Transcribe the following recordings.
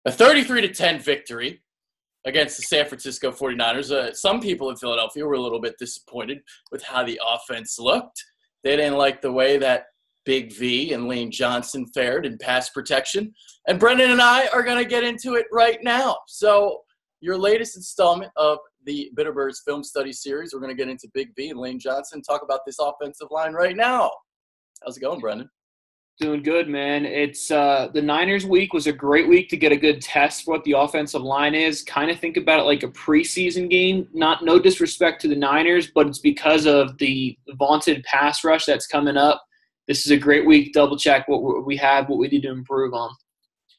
A 33-10 victory against the San Francisco 49ers. Some people in Philadelphia were a little bit disappointed with how the offense looked. They didn't like the way that Big V and Lane Johnson fared in pass protection. And Brendan and I are going to get into it right now. So your latest installment of the Bitterbirds Film Study Series, we're going to get into Big V and Lane Johnson, talk about this offensive line right now. How's it going, Brendan? Doing good, man. It's the Niners week was a great week to get a good test for what the offensive line is. Kind of think about it like a preseason game. No disrespect to the Niners, but it's because of the vaunted pass rush that's coming up. This is a great week to double check what we have, what we need to improve on.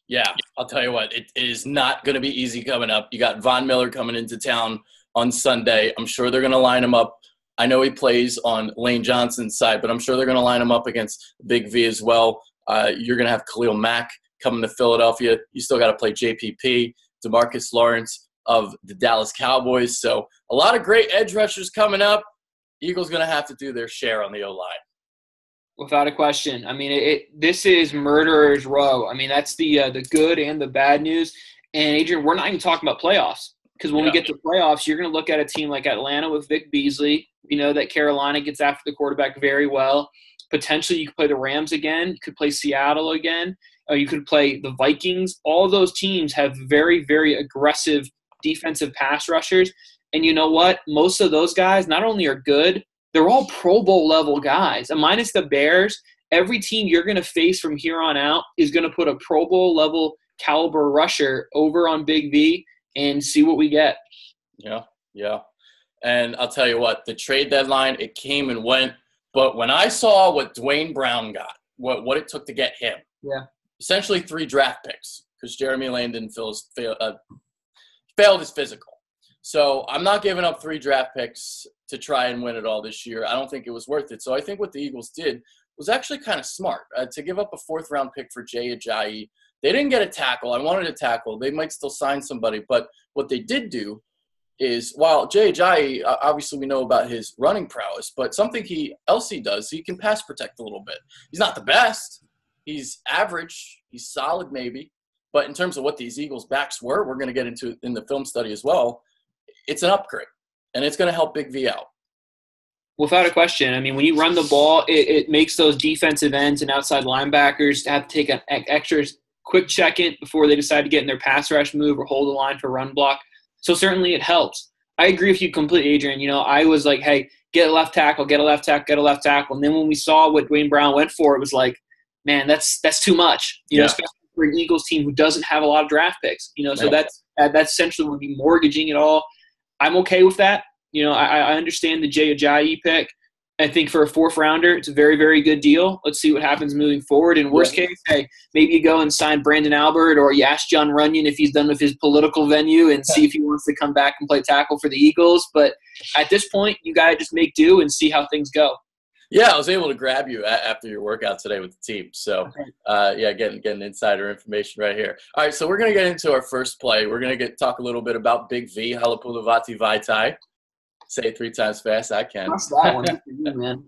Yeah, I'll tell you what, it is not going to be easy coming up. You got Von Miller coming into town on Sunday. I'm sure they're going to line him up. I know he plays on Lane Johnson's side, but I'm sure they're going to line him up against Big V as well. You're going to have Khalil Mack coming to Philadelphia. You still got to play JPP, DeMarcus Lawrence of the Dallas Cowboys. So a lot of great edge rushers coming up. Eagles going to have to do their share on the O-line. Without a question. I mean, this is murderer's row. I mean, that's the good and the bad news. And, Adrian, we're not even talking about playoffs because when we get to playoffs, you're going to look at a team like Atlanta with Vic Beasley. We know that Carolina gets after the quarterback very well. Potentially you could play the Rams again. You could play Seattle again. Or you could play the Vikings. All those teams have very, very aggressive defensive pass rushers. And you know what? Most of those guys not only are good, they're all Pro Bowl level guys. And minus the Bears, every team you're going to face from here on out is going to put a Pro Bowl level caliber rusher over on Big V and see what we get. Yeah. And I'll tell you what, the trade deadline, it came and went. But when I saw what Dwayne Brown got, what it took to get him, essentially 3 draft picks because Jeremy Lane didn't failed his physical. So I'm not giving up 3 draft picks to try and win it all this year. I don't think it was worth it. So I think what the Eagles did was actually kind of smart to give up a 4th-round pick for Jay Ajayi. They didn't get a tackle. I wanted a tackle. They might still sign somebody. But what they did do is, while Jay Ajayi, obviously we know about his running prowess, but something else he does, he can pass protect a little bit. He's not the best. He's average. He's solid maybe. But in terms of what these Eagles backs were, we're going to get into in the film study as well, it's an upgrade, and it's going to help Big V out. Without a question. I mean, when you run the ball, it makes those defensive ends and outside linebackers have to take an extra quick second before they decide to get in their pass rush move or hold the line for run block. So certainly it helps. I agree with you completely, Adrian. You know, I was like, hey, get a left tackle, get a left tackle, get a left tackle. And then when we saw what Dwayne Brown went for, it was like, man, that's too much. You know, especially for an Eagles team who doesn't have a lot of draft picks. You know, so that's essentially would be mortgaging it all. I'm okay with that. You know, I understand the Jay Ajayi pick. I think for a 4th rounder, it's a very, very good deal. Let's see what happens moving forward. In worst case, hey, maybe you go and sign Brandon Albert, or you ask John Runyon if he's done with his political venue and see if he wants to come back and play tackle for the Eagles. But at this point, you got to just make do and see how things go. Yeah, I was able to grab you after your workout today with the team. So, getting insider information right here. All right, so we're going to get into our first play. We're going to talk a little bit about Big V, Halapulavati Vaitai. Say it 3 times fast. I can. What's that one? Good for you, man.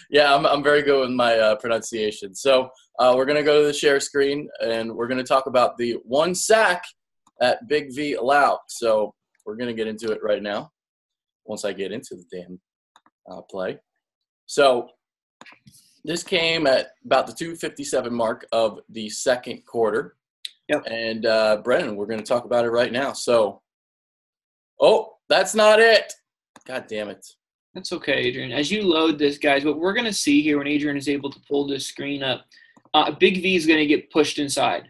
Yeah, I'm very good with my pronunciation. So we're going to go to the share screen, and we're going to talk about the 1 sack that Big V allowed. So we're going to get into it right now once I get into the damn play. So this came at about the 2:57 mark of the second quarter. Yep. And Brennan, we're going to talk about it right now. So, that's not it. God damn it. That's okay, Adrian. As you load this, guys, what we're going to see here when Adrian is able to pull this screen up, Big V is going to get pushed inside.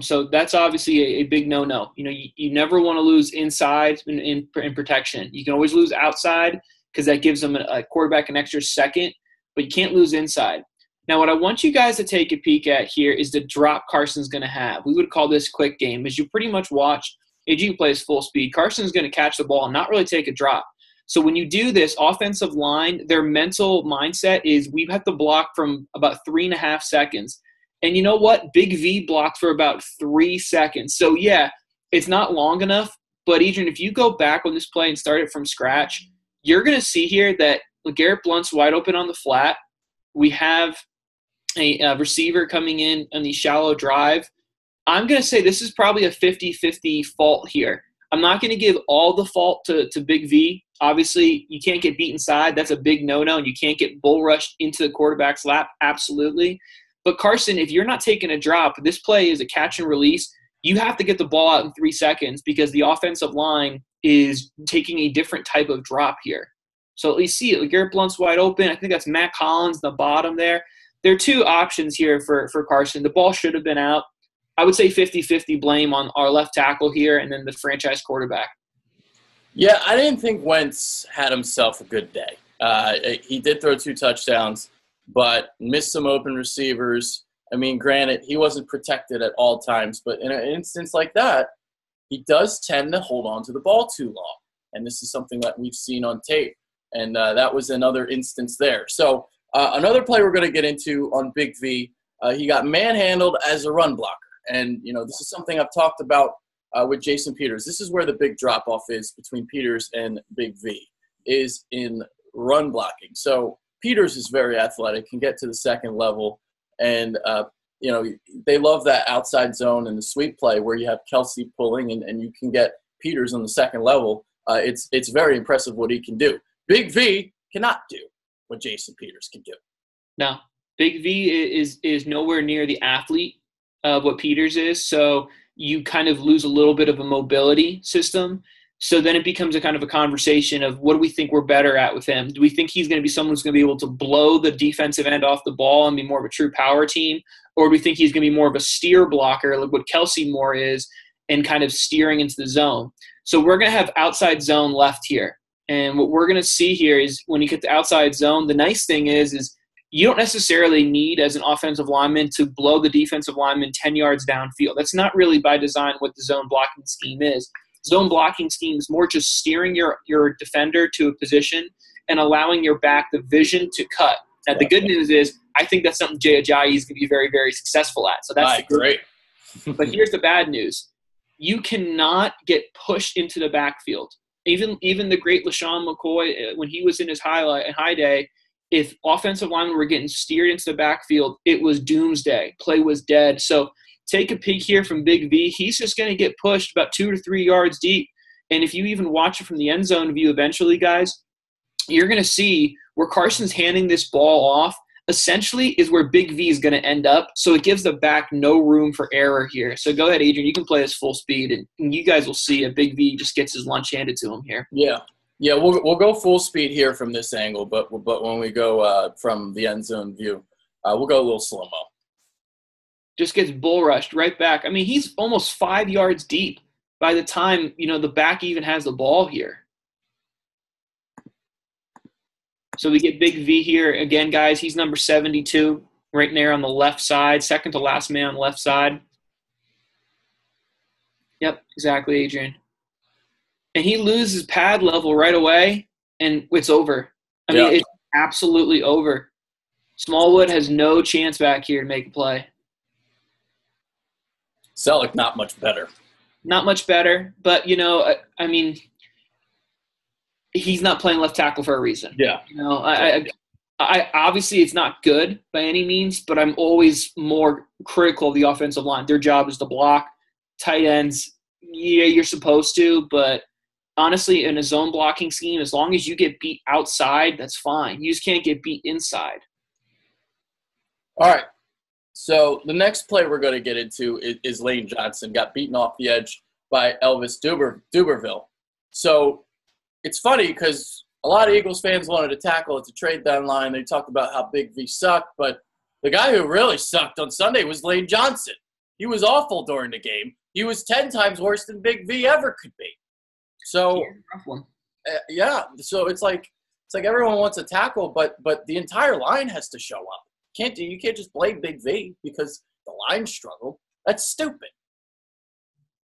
So that's obviously a big no-no. You know, you never want to lose inside in protection. You can always lose outside because that gives them a quarterback an extra second, but you can't lose inside. Now, what I want you guys to take a peek at here is the drop Carson's going to have. We would call this quick game, as you pretty much watch AG plays full speed. Carson's going to catch the ball and not really take a drop. So when you do this, offensive line, their mental mindset is we have to block from about 3.5 seconds. And you know what? Big V blocked for about 3 seconds. So, yeah, it's not long enough. But, Adrian, if you go back on this play and start it from scratch, you're going to see here that LeGarrette Blount's wide open on the flat. We have a receiver coming in on the shallow drive. I'm going to say this is probably a 50-50 fault here. I'm not going to give all the fault to Big V. Obviously, you can't get beat inside. That's a big no-no, and you can't get bull rushed into the quarterback's lap. Absolutely. But, Carson, if you're not taking a drop, this play is a catch and release. You have to get the ball out in 3 seconds because the offensive line is taking a different type of drop here. So at least see it. Garrett Blount's wide open. I think that's Matt Collins, the bottom there. There are 2 options here for Carson. The ball should have been out. I would say 50-50 blame on our left tackle here and then the franchise quarterback. Yeah, I didn't think Wentz had himself a good day. He did throw 2 touchdowns, but missed some open receivers. I mean, granted, he wasn't protected at all times, but in an instance like that, he does tend to hold on to the ball too long. And this is something that we've seen on tape. And that was another instance there. So another play we're going to get into on Big V, he got manhandled as a run blocker. And, this is something I've talked about with Jason Peters. This is where the big drop-off is between Peters and Big V, is in run blocking. So Peters is very athletic, can get to the second level. And, they love that outside zone and the sweep play where you have Kelsey pulling and you can get Peters on the second level. It's very impressive what he can do. Big V cannot do what Jason Peters can do. No, Big V is nowhere near the athlete of what Peters is. So you kind of lose a little bit of a mobility system. So then it becomes a kind of a conversation of what do we think we're better at with him? Do we think he's going to be someone who's going to be able to blow the defensive end off the ball and be more of a true power team? Or do we think he's going to be more of a steer blocker like what Kelsey Moore is and kind of steering into the zone? So we're going to have outside zone left here. And what we're going to see here is when you get the outside zone, the nice thing is you don't necessarily need as an offensive lineman to blow the defensive lineman 10 yards downfield. That's not really by design what the zone blocking scheme is. Zone blocking scheme is more just steering your defender to a position and allowing your back the vision to cut. Now, the good news is I think that's something Jay Ajayi is going to be very, very successful at. So that's great. But here's the bad news. You cannot get pushed into the backfield. Even the great LaShawn McCoy, when he was in his high day, if offensive linemen were getting steered into the backfield, it was doomsday. Play was dead. So take a peek here from Big V. He's just going to get pushed about 2 to 3 yards deep. And if you even watch it from the end zone view eventually, guys, you're going to see where Carson's handing this ball off essentially is where Big V is going to end up. So it gives the back no room for error here. So go ahead, Adrian. You can play this full speed, and you guys will see a Big V just gets his lunch handed to him here. Yeah, we'll go full speed here from this angle, but when we go from the end zone view, we'll go a little slow-mo. Just gets bull rushed right back. I mean, he's almost 5 yards deep by the time, the back even has the ball here. So we get Big V here. Again, guys, he's number 72 right there on the left side, second to last man on the left side. Yep, exactly, Adrian. And he loses pad level right away, and it's over. I mean, it's absolutely over. Smallwood has no chance back here to make a play. Selleck, not much better. Not much better, but, I mean, he's not playing left tackle for a reason. Yeah. I obviously it's not good by any means, but I'm always more critical of the offensive line. Their job is to block. Tight ends, yeah, you're supposed to, but honestly, in a zone blocking scheme, as long as you get beat outside, that's fine. You just can't get beat inside. All right. So the next play we're going to get into is Lane Johnson. Got beaten off the edge by Elvis Duberville. So it's funny because a lot of Eagles fans wanted to tackle at the trade deadline. They talked about how Big V sucked, but the guy who really sucked on Sunday was Lane Johnson. He was awful during the game. He was 10 times worse than Big V ever could be. So, so it's like everyone wants a tackle, but the entire line has to show up. You can't just blame Big V because the line struggled. That's stupid.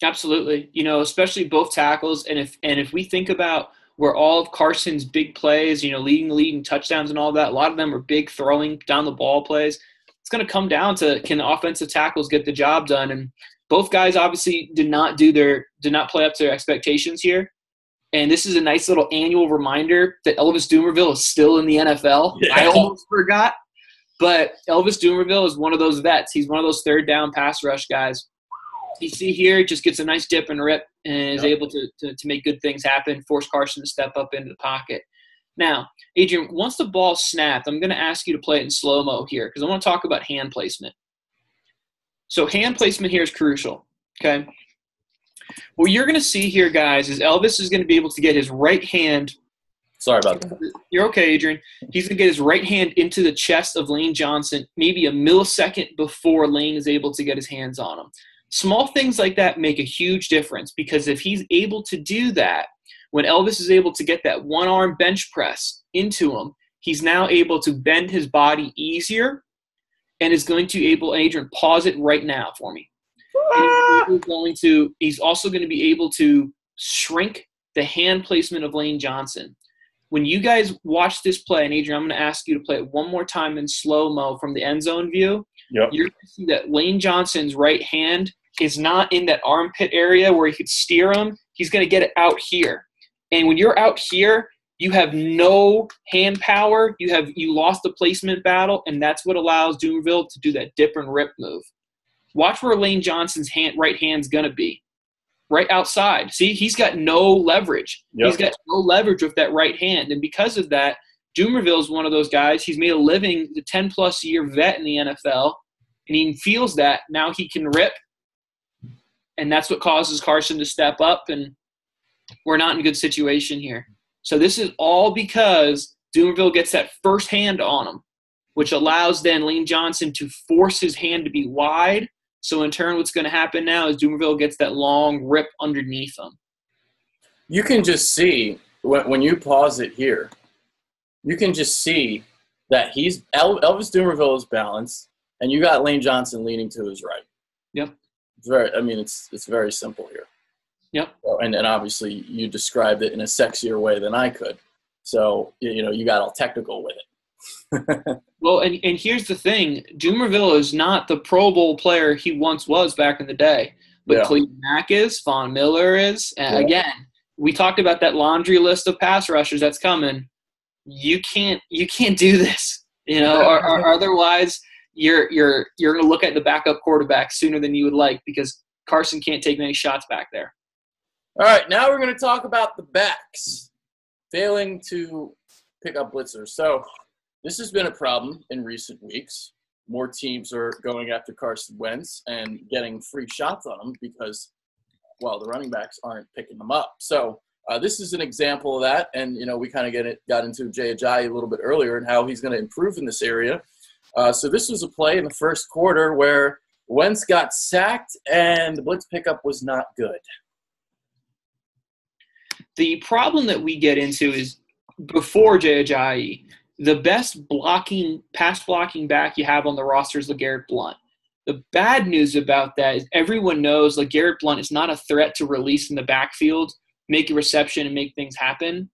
Absolutely. Especially both tackles. And if we think about where all of Carson's big plays, leading the league in touchdowns and all that, a lot of them are big throwing down the ball plays. It's going to come down to, can the offensive tackles get the job done? And both guys obviously did not play up to their expectations here. And this is a nice little annual reminder that Elvis Dumervil is still in the NFL. Yeah. I almost forgot. But Elvis Dumervil is one of those vets. He's one of those third down pass rush guys. You see here, just gets a nice dip and rip and is able to make good things happen, force Carson to step up into the pocket. Now, Adrian, once the ball's snapped, I'm going to ask you to play it in slow-mo here because I want to talk about hand placement. So hand placement here is crucial, okay? What you're going to see here, guys, is Elvis is going to be able to get his right hand. Sorry about that. You're okay, Adrian. He's going to get his right hand into the chest of Lane Johnson maybe a millisecond before Lane is able to get his hands on him. Small things like that make a huge difference because if he's able to do that, when Elvis is able to get that one-arm bench press into him, he's now able to bend his body easier and is going to Adrian, pause it right now for me. He's also going to be able to shrink the hand placement of Lane Johnson. When you guys watch this play, and Adrian, I'm going to ask you to play it one more time in slow-mo from the end zone view. Yep. You're going to see that Lane Johnson's right hand is not in that armpit area where he could steer him. He's going to get it out here. And when you're out here, you have no hand power. You lost the placement battle, and that's what allows Dumerville to do that dip and rip move. Watch where Lane Johnson's right hand's going to be. Right outside. See, he's got no leverage. Yep. He's got no leverage with that right hand. And because of that, Dumerville is one of those guys. He's made a living, the 10-plus year vet in the NFL, and he feels that. Now he can rip, and that's what causes Carson to step up, and we're not in a good situation here. So this is all because Dumerville gets that first hand on him, which allows then Lane Johnson to force his hand to be wide. So in turn, what's going to happen now is Dumerville gets that long rip underneath him. You can just see, when you pause it here, you can just see that Elvis Dumerville is balanced, and you got Lane Johnson leaning to his right. Yep. It's very simple here. Yep. And obviously you described it in a sexier way than I could. So, you got all technical with it. Well, and here's the thing. Dumerville is not the Pro Bowl player he once was back in the day. But Cleveland Mack is, Von Miller is. And again, we talked about that laundry list of pass rushers that's coming. You can't do this, or otherwise you're going to look at the backup quarterback sooner than you would like because Carson can't take many shots back there. All right, now we're going to talk about the backs failing to pick up blitzers. So this has been a problem in recent weeks. More teams are going after Carson Wentz and getting free shots on him because, the running backs aren't picking them up. So this is an example of that. And, we kind of got into Jay Ajayi a little bit earlier and how he's going to improve in this area. So this was a play in the first quarter where Wentz got sacked and the blitz pickup was not good. The problem that we get into is before Jay Ajayi, the best pass blocking back you have on the roster is LeGarrette Blount. The bad news about that is everyone knows LeGarrette Blount is not a threat to release in the backfield, make a reception, and make things happen.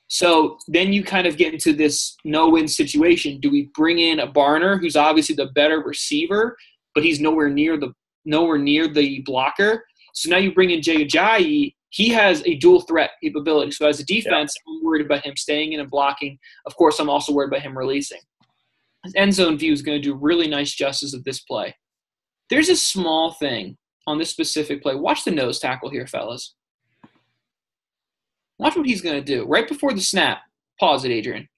So then you kind of get into this no-win situation. Do we bring in a Barner, who's obviously the better receiver, but he's nowhere near the blocker? So now you bring in Jay Ajayi. He has a dual threat capability. So as a defense, I'm worried about him staying in and blocking. Of course, I'm also worried about him releasing. His end zone view is going to do really nice justice of this play. There's a small thing on this specific play. Watch the nose tackle here, fellas. Watch what he's going to do. Right before the snap, pause it, Adrian.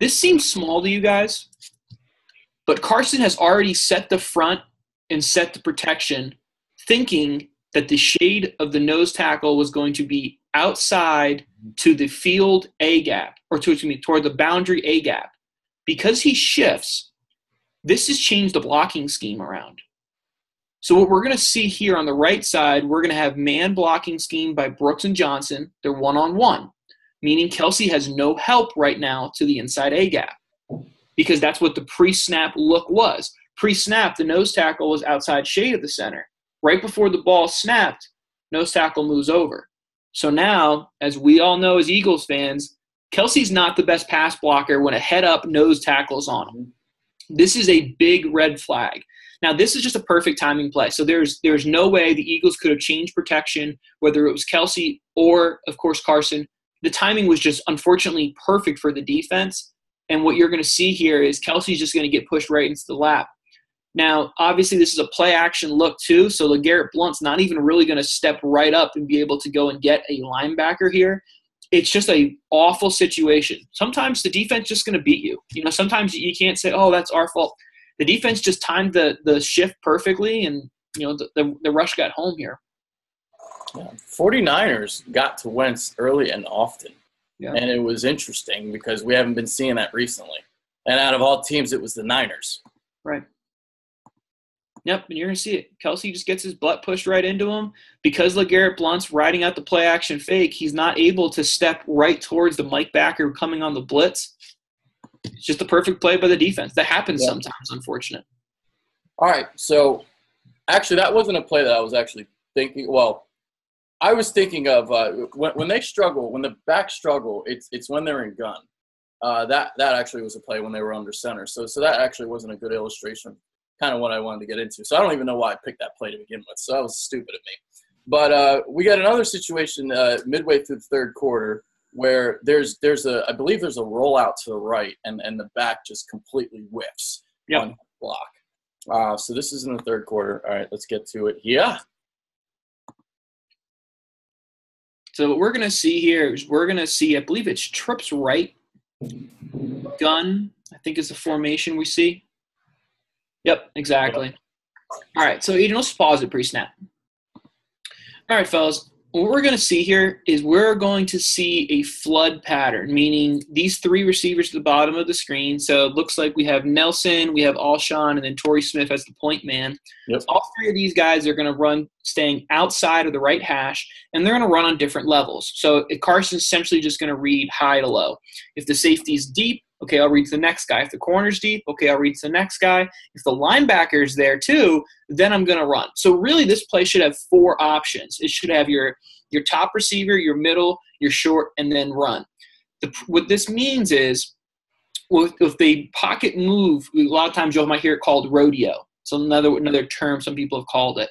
This seems small to you guys, but Carson has already set the front and set the protection, thinking that the shade of the nose tackle was going to be outside to the field A gap, or toward the boundary A gap. Because he shifts, this has changed the blocking scheme around. So what we're going to see here on the right side, we're going to have man blocking scheme by Brooks and Johnson. They're one-on-one, meaning Kelsey has no help right now to the inside A gap because that's what the pre-snap look was. Pre-snap, the nose tackle was outside shade of the center. Right before the ball snapped, nose tackle moves over. So now, as we all know as Eagles fans, Kelsey's not the best pass blocker when a head-up nose tackle is on him. This is a big red flag. Now, this is just a perfect timing play. So there's no way the Eagles could have changed protection, whether it was Kelsey or, of course, Carson. The timing was just, unfortunately, perfect for the defense. And what you're going to see here is Kelsey's just going to get pushed right into the lap. Now, obviously, this is a play-action look too, so LeGarrette Blount's not even really going to step right up and be able to go and get a linebacker here. It's just an awful situation. Sometimes the defense just going to beat you. You know, sometimes you can't say, oh, that's our fault. The defense just timed the shift perfectly, and, you know, the rush got home here. Yeah. 49ers got to Wentz early and often. Yeah. And it was interesting because we haven't been seeing that recently. And out of all teams, it was the Niners. Right. Yep, and you're going to see it. Kelsey just gets his butt pushed right into him. Because LeGarrette Blount's riding out the play-action fake, he's not able to step right towards the Mike backer coming on the blitz. It's just a perfect play by the defense. That happens sometimes, unfortunate. All right, so actually that wasn't a play that I was actually thinking. Well, I was thinking of when they struggle, when the backs struggle, it's when they're in gun. That actually was a play when they were under center. So that actually wasn't a good illustration, kind of what I wanted to get into. So I don't even know why I picked that play to begin with. So that was stupid of me. But we got another situation midway through the third quarter where I believe there's a rollout to the right, and the back just completely whiffs on the block. So this is in the third quarter. All right, let's get to it. Yeah. So what we're going to see here is I believe it's trips right, gun, I think is the formation we see. Yep, exactly. All right, so Eden, let's pause it pre-snap. All right, fellas, what we're going to see here is we're going to see a flood pattern, meaning these three receivers at the bottom of the screen. So it looks like we have Nelson, we have Alshon, and then Torrey Smith as the point man. Yep. All three of these guys are going to run staying outside of the right hash, and they're going to run on different levels. So Carson's essentially just going to read high to low. If the safety's deep, okay, I'll read to the next guy. If the corner's deep, okay, I'll read to the next guy. If the linebacker's there too, then I'm going to run. So really this play should have four options. It should have your top receiver, your middle, your short, and then run. What this means is if they pocket move, a lot of times you might hear it called rodeo. So another term some people have called it.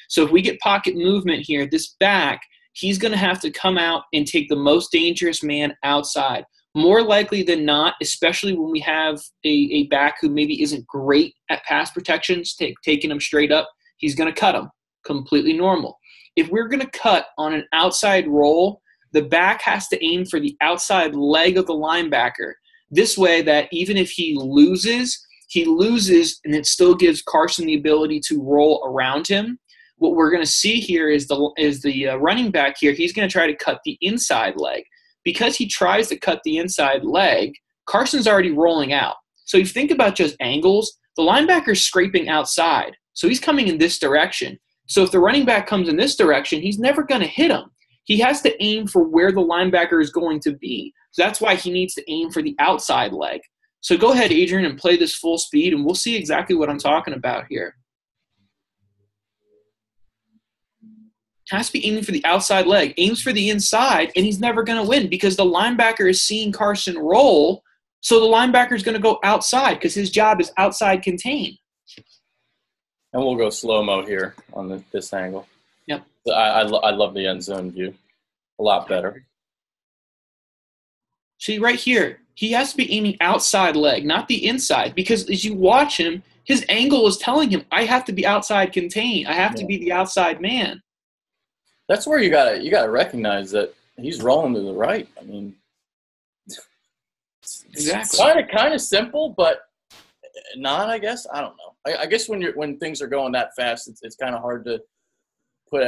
So if we get pocket movement here, this back, he's going to have to come out and take the most dangerous man outside. More likely than not, especially when we have a back who maybe isn't great at pass protections, taking him straight up, he's going to cut him. Completely normal. If we're going to cut on an outside roll, the back has to aim for the outside leg of the linebacker. This way that even if he loses, and it still gives Carson the ability to roll around him. What we're going to see here is the running back here. He's going to try to cut the inside leg. Because he tries to cut the inside leg, Carson's already rolling out. So if you think about just angles, the linebacker's scraping outside. So he's coming in this direction. So if the running back comes in this direction, he's never going to hit him. He has to aim for where the linebacker is going to be. So that's why he needs to aim for the outside leg. So go ahead, Adrian, and play this full speed, and we'll see exactly what I'm talking about here. Has to be aiming for the outside leg, aims for the inside, and he's never going to win because the linebacker is seeing Carson roll, so the linebacker is going to go outside because his job is outside contain. And we'll go slow-mo here on this angle. Yep. I love the end zone view. A lot better. See, right here, he has to be aiming outside leg, not the inside, because as you watch him, his angle is telling him, I have to be outside contain. I have to be the outside man. That's where you gotta recognize that he's rolling to the right. I mean, exactly. It's kind of simple, but not. I guess I don't know. I guess when things are going that fast, it's kind of hard to put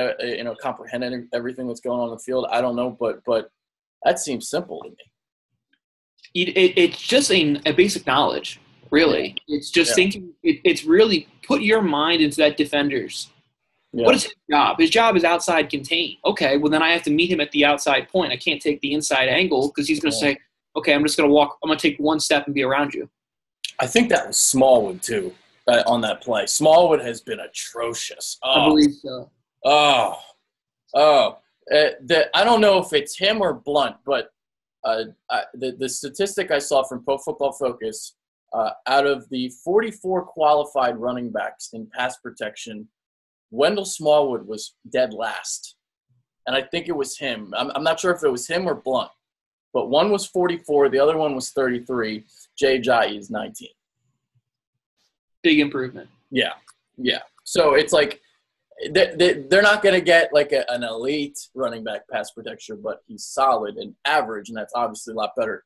comprehend everything that's going on in the field. I don't know, but that seems simple to me. It's just a basic knowledge, really. It's just thinking. It's really put your mind into that defender's. Yeah. What is his job? His job is outside contain. Okay, well then I have to meet him at the outside point. I can't take the inside angle because he's going to say, okay, I'm just going to walk. I'm going to take one step and be around you. I think that was Smallwood too on that play. Smallwood has been atrocious. I believe so. I don't know if it's him or Blount, but the statistic I saw from Pro Football Focus, out of the 44 qualified running backs in pass protection, Wendell Smallwood was dead last. And I think it was him. I'm not sure if it was him or Blount. But one was 44, the other one was 33. Jay Ajayi is 19. Big improvement. Yeah, yeah. So it's like they're not going to get like an elite running back pass protection, but he's solid and average, and that's obviously a lot better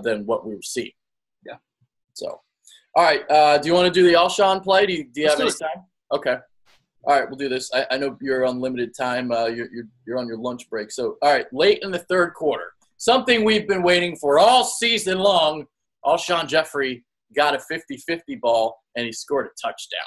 than what we were seeing. Yeah. So, all right. Do you want to do the Alshon play? Do you have any time? Okay. All right, we'll do this. I know you're on limited time. You're on your lunch break. So, all right, late in the third quarter, something we've been waiting for all season long, Alshon Jeffrey got a 50-50 ball, and he scored a touchdown.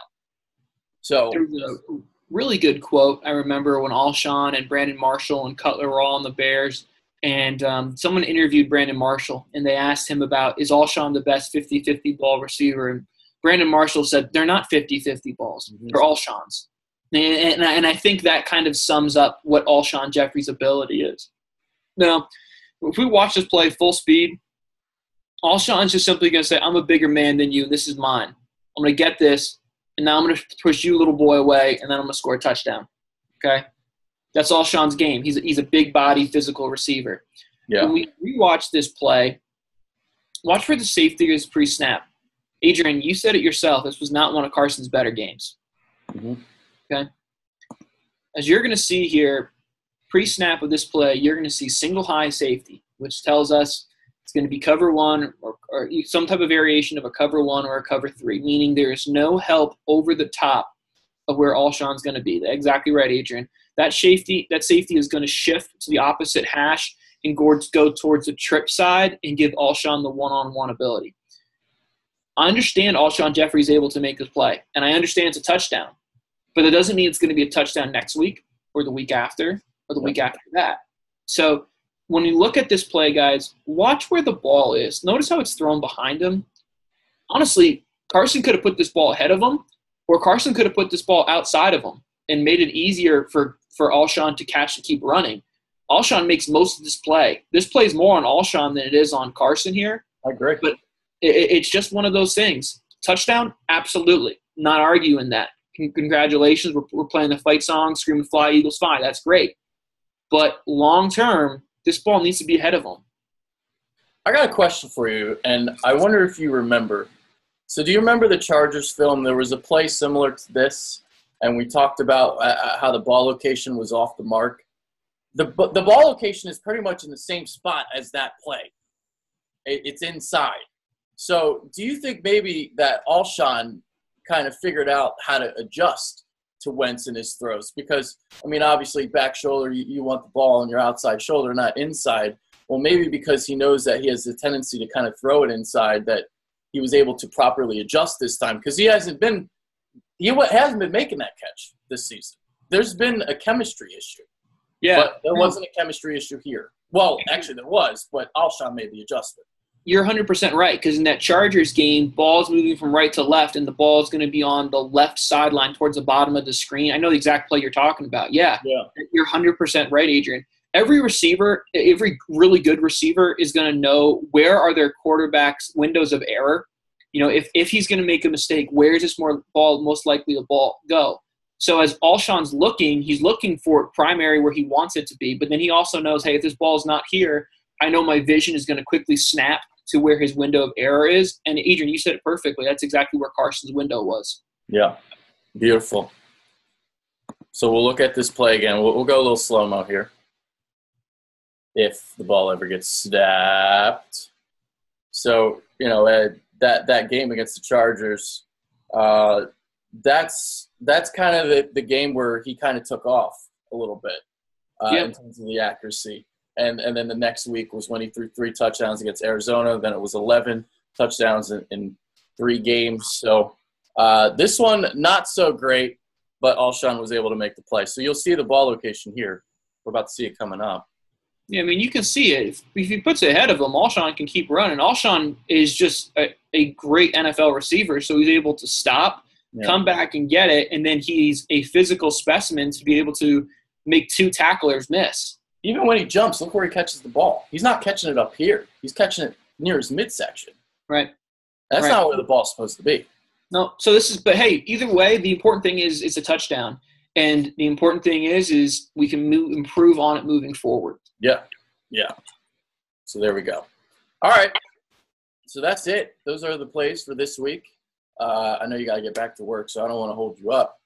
So there was a really good quote I remember when Alshon and Brandon Marshall and Cutler were all on the Bears, and someone interviewed Brandon Marshall, and they asked him about, is Alshon the best 50-50 ball receiver? And Brandon Marshall said, they're not 50-50 balls. Mm-hmm. They're Alshon's. And I think that kind of sums up what Alshon Jeffrey's ability is. Now, if we watch this play full speed, Alshon's just simply going to say, I'm a bigger man than you. This is mine. I'm going to get this, and now I'm going to push you, little boy, away, and then I'm going to score a touchdown. Okay? That's Alshon's game. He's a big body, physical receiver. Yeah. When we rewatch this play, watch for the safety is pre-snap. Adrian, you said it yourself. This was not one of Carson's better games. Mm-hmm. Okay? As you're going to see here, pre-snap of this play, you're going to see single high safety, which tells us it's going to be cover one or some type of variation of a cover one or a cover three, meaning there is no help over the top of where Alshon's going to be. That's exactly right, Adrian. That safety is going to shift to the opposite hash and go towards the trip side and give Alshon the one-on-one ability. I understand Alshon Jeffrey is able to make this play, and I understand it's a touchdown, but that doesn't mean it's going to be a touchdown next week or the week after or the week after that. So when you look at this play, guys, watch where the ball is. Notice how it's thrown behind him. Honestly, Carson could have put this ball ahead of him, or Carson could have put this ball outside of him and made it easier for Alshon to catch and keep running. Alshon makes most of this play. This play is more on Alshon than it is on Carson here. I agree. But it's just one of those things. Touchdown? Absolutely. Not arguing that. Congratulations. We're playing the fight song, Scream Fly, Eagles Fly. That's great. But long term, this ball needs to be ahead of him. I got a question for you, and I wonder if you remember. So do you remember the Chargers film? There was a play similar to this, and we talked about how the ball location was off the mark. The ball location is pretty much in the same spot as that play. It's inside. So do you think maybe that Alshon kind of figured out how to adjust to Wentz in his throws? Because, I mean, obviously back shoulder, you want the ball on your outside shoulder, not inside. Well, maybe because he knows that he has the tendency to kind of throw it inside, that he was able to properly adjust this time, because he hasn't been making that catch this season. There's been a chemistry issue. Yeah. But there wasn't a chemistry issue here. Well, actually there was, but Alshon made the adjustment. You're 100% right, because in that Chargers game, ball's moving from right to left, and the ball's going to be on the left sideline towards the bottom of the screen. I know the exact play you're talking about. Yeah. You're 100% right, Adrian. Every receiver, every really good receiver is going to know where are their quarterbacks' windows of error. You know, if he's going to make a mistake, where is this ball most likely to go? So as Alshon's looking, he's looking for primary where he wants it to be, but then he also knows, hey, if this ball is not here, I know my vision is going to quickly snap to where his window of error is. And Adrian, you said it perfectly. That's exactly where Carson's window was. Yeah, beautiful. So we'll look at this play again. We'll go a little slow-mo here. If the ball ever gets snapped. So, you know, that game against the Chargers, that's kind of the game where he kind of took off a little bit in terms of the accuracy. And then the next week was when he threw 3 touchdowns against Arizona. Then it was 11 touchdowns in 3 games. So this one, not so great, but Alshon was able to make the play. So you'll see the ball location here. We're about to see it coming up. Yeah, I mean, you can see it. If he puts it ahead of him, Alshon can keep running. Alshon is just a great NFL receiver, so he's able to stop, come back and get it, and then he's a physical specimen to be able to make 2 tacklers miss. Even when he jumps, look where he catches the ball. He's not catching it up here. He's catching it near his midsection. Right. That's not where the ball's supposed to be. No. So but hey, either way, the important thing is it's a touchdown. And the important thing is we can improve on it moving forward. Yeah. So there we go. All right. So that's it. Those are the plays for this week. I know you got to get back to work, so I don't want to hold you up.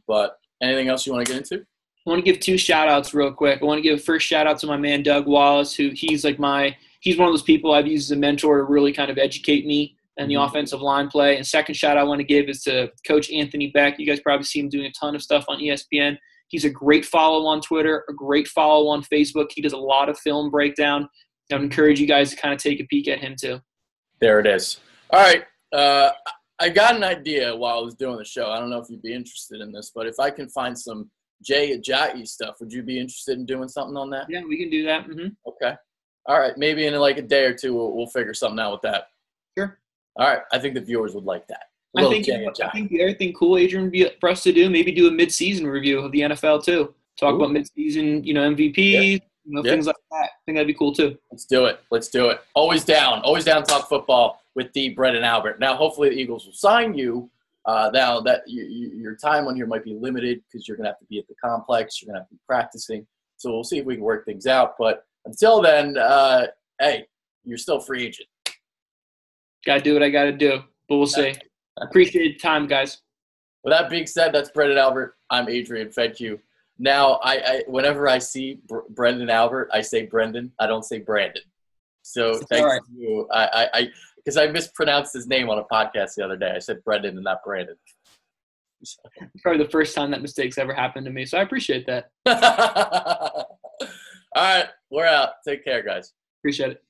But anything else you want to get into? I want to give 2 shout-outs real quick. I want to give a first shout-out to my man Doug Wallace, who he's one of those people I've used as a mentor to really kind of educate me in the offensive line play. And second shout I want to give is to Coach Anthony Beck. You guys probably see him doing a ton of stuff on ESPN. He's a great follow on Twitter, a great follow on Facebook. He does a lot of film breakdown. I would encourage you guys to kind of take a peek at him too. There it is. All right. I got an idea while I was doing the show. I don't know if you'd be interested in this, but if I can find some Jay Ajayi stuff, would you be interested in doing something on that? Yeah, we can do that. Mm-hmm. Okay. All right. Maybe in like a day or two, we'll figure something out with that. Sure. All right. I think the viewers would like that. I think the other thing cool, Adrian, would be for us to do, maybe do a mid-season review of the NFL too. Talk about mid-season, MVPs, things like that. I think that'd be cool too. Let's do it. Always down to talk football with the Brendan Albert. Now, hopefully the Eagles will sign you. Now that your time on here might be limited because you're going to have to be at the complex. You're going to have to be practicing. So we'll see if we can work things out. But until then, hey, you're still free agent. Got to do what I got to do. But we'll see. Appreciate the time, guys. With that being said, that's Brendan Albert. I'm Adrian Fedke. Now, I whenever I see Brendan Albert, I say Brendan. I don't say Brandon. So thanks to you. Because I mispronounced his name on a podcast the other day. I said Brendan and not Brandon. It's probably the first time that mistake's ever happened to me, so I appreciate that. All right, we're out. Take care, guys. Appreciate it.